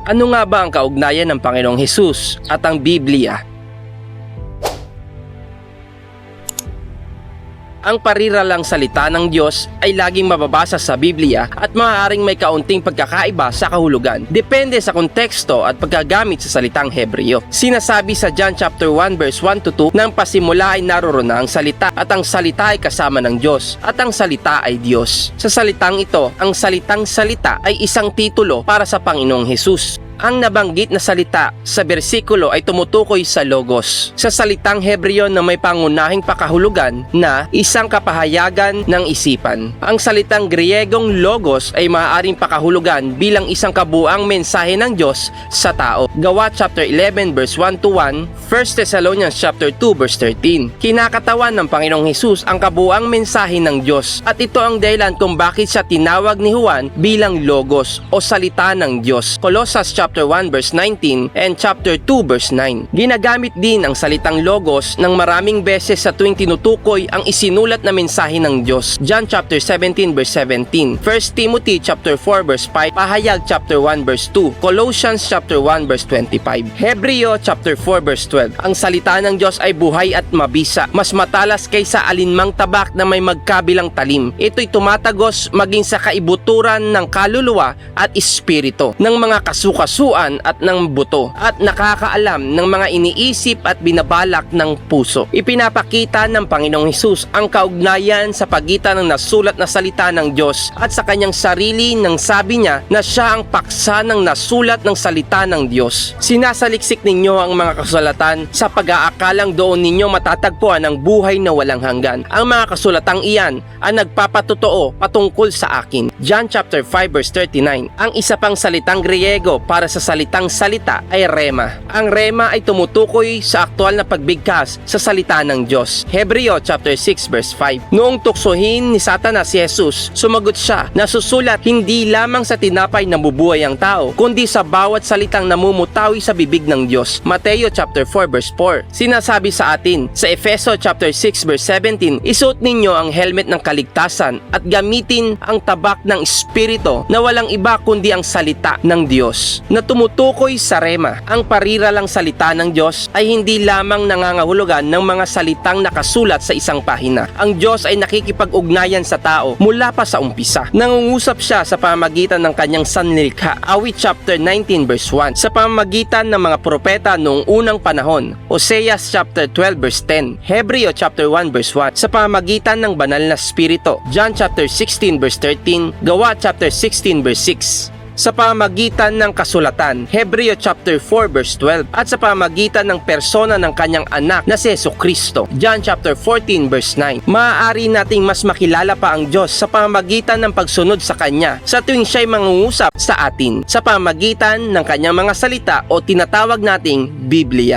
Ano nga ba ang kaugnayan ng Panginoong Hesus at ang Biblia? Ang pariralang salita ng Diyos ay laging mababasa sa Biblia at maaaring may kaunting pagkakaiba sa kahulugan. Depende sa konteksto at paggagamit sa salitang Hebreo. Sinasabi sa John chapter 1 verse 1 to 2 nang pasimula ay naroon na ang salita at ang salita ay kasama ng Diyos at ang salita ay Diyos. Sa salitang ito, ang salitang salita ay isang titulo para sa Panginoong Hesus. Ang nabanggit na salita sa bersikulo ay tumutukoy sa logos, sa salitang Hebreo na may pangunahing pakahulugan na isang kapahayagan ng isipan. Ang salitang Griegong logos ay maaaring pakahulugan bilang isang kabuang mensahe ng Diyos sa tao. Gawa chapter 11 verse 1 to 1, 1 Thessalonians chapter 2 verse 13. Kinakatawan ng Panginoong Hesus ang kabuang mensahe ng Diyos at ito ang dahilan kung bakit siya tinawag ni Juan bilang logos o salita ng Diyos. Colossus chapter 1 verse 19 and chapter 2 verse 9. Ginagamit din ang salitang logos ng maraming beses sa tuwing tinutukoy ang isinulat na mensahe ng Diyos. John chapter 17 verse 17, 1 Timothy chapter 4 verse 5, Pahayag chapter 1 verse 2, Colossians chapter 1 verse 25, Hebreo chapter 4 verse 12. Ang salita ng Diyos ay buhay at mabisa, mas matalas kaysa alinmang tabak na may magkabilang talim. Ito'y tumatagos maging sa kaibuturan ng kaluluwa at espiritu, ng mga kasukasuan at ng buto, at nakakaalam ng mga iniisip at binabalak ng puso. Ipinapakita ng Panginoong Hesus ang kaugnayan sa pagitan ng nasulat na salita ng Diyos at sa kanyang sarili nang sabi niya na siya ang paksa ng nasulat ng salita ng Diyos. Sinasaliksik ninyo ang mga kasulatan sa pag-aakalang doon ninyo matatagpuan ang buhay na walang hanggan. Ang mga kasulatang iyan ang nagpapatotoo patungkol sa akin. John chapter 5 verse 39. Ang isa pang salitang Griego para sa salitang salita ay rema. Ang rema ay tumutukoy sa aktual na pagbigkas sa salita ng Diyos. Hebreo chapter 6 verse 5. Noong tuksohin ni Satanas si Jesus, sumagot siya, nasusulat hindi lamang sa tinapay nabubuhay ang tao, kundi sa bawat salitang namumutawi sa bibig ng Diyos. Mateo chapter 4 verse 4. Sinasabi sa atin sa Efeso chapter 6 verse 17, isuot ninyo ang helmet ng kaligtasan at gamitin ang tabak ng Espiritu na walang iba kundi ang salita ng Diyos na tumutukoy sa rema. Ang pariralang salita ng Diyos ay hindi lamang nangangahulugan ng mga salitang nakasulat sa isang pahina. Ang Diyos ay nakikipag-ugnayan sa tao mula pa sa umpisa. Nangungusap siya sa pamamagitan ng kanyang sanlilikha. Awit chapter 19 verse 1. Sa pamamagitan ng mga propeta noong unang panahon. Oseas chapter 12 verse 10. Hebreo chapter 1 verse 1. Sa pamamagitan ng banal na spirito. John chapter 16 verse 13. Gawa chapter 16 verse 6. Sa pamamagitan ng kasulatan, Hebreo chapter 4 verse 12, at sa pamamagitan ng persona ng kanyang anak na si Jesucristo, John chapter 14 verse 9. Maaari nating mas makilala pa ang Diyos sa pamamagitan ng pagsunod sa Kanya sa tuwing siya'y mangungusap sa atin, sa pamamagitan ng kanyang mga salita o tinatawag nating Biblia.